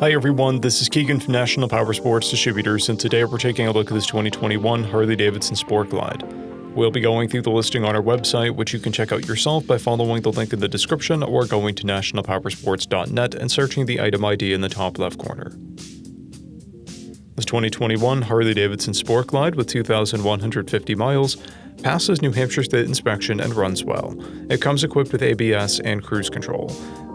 Hi everyone, this is Keegan from National Powersports Distributors, and today we're taking a look at this 2021 Harley Davidson Sport Glide. We'll be going through the listing on our website, which you can check out yourself by following the link in the description or going to nationalpowersports.net and searching the item ID in the top left corner. This 2021 Harley Davidson Sport Glide with 2,150 miles passes New Hampshire State inspection and runs well. It comes equipped with ABS and cruise control.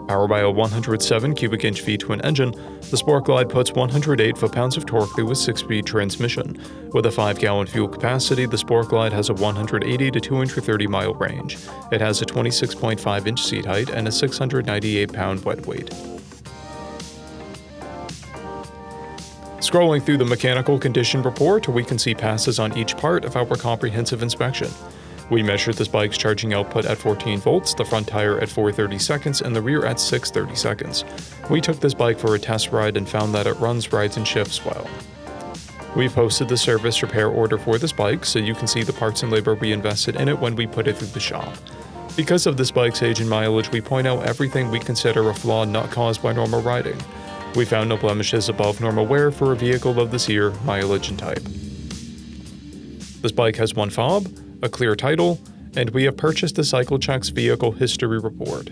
Powered by a 107 cubic inch V twin engine, the Sport Glide puts 108 foot-pounds of torque through a 6-speed transmission. With a 5-gallon fuel capacity, the Sport Glide has a 180 to 230-mile range. It has a 26.5-inch seat height and a 698-pound wet weight. Scrolling through the mechanical condition report, we can see passes on each part of our comprehensive inspection. We measured this bike's charging output at 14 volts, the front tire at 430 seconds, and the rear at 630 seconds. We took this bike for a test ride and found that it runs, rides, and shifts well. We posted the service repair order for this bike, so you can see the parts and labor we invested in it when we put it through the shop. Because of this bike's age and mileage, we point out everything we consider a flaw not caused by normal riding. We found no blemishes above normal wear for a vehicle of this year, mileage, and type. This bike has one fob, a clear title, and we have purchased the CycleCheck's vehicle history report.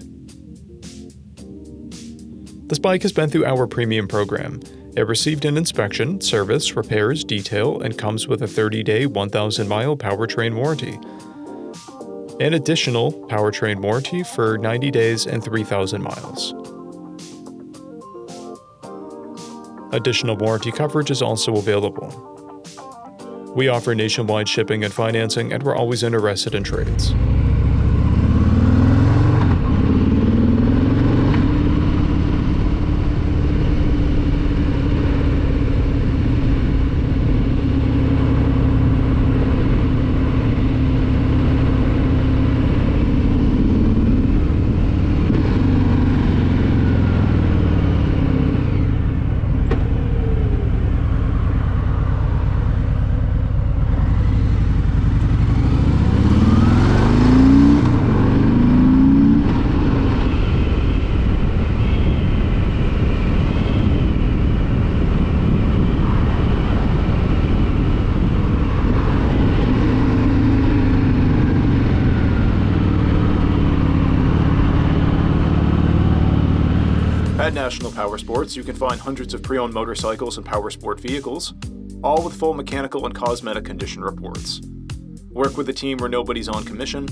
This bike has been through our premium program. It received an inspection, service, repairs, detail, and comes with a 30-day, 1,000-mile powertrain warranty. An additional powertrain warranty for 90 days and 3,000 miles. Additional warranty coverage is also available. We offer nationwide shipping and financing, and we're always interested in trades. At National Powersports, you can find hundreds of pre-owned motorcycles and powersport vehicles, all with full mechanical and cosmetic condition reports. Work with a team where nobody's on commission,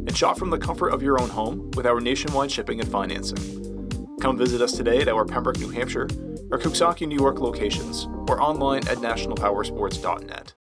and shop from the comfort of your own home with our nationwide shipping and financing. Come visit us today at our Pembroke, New Hampshire, or Coxsackie, New York locations, or online at nationalpowersports.net.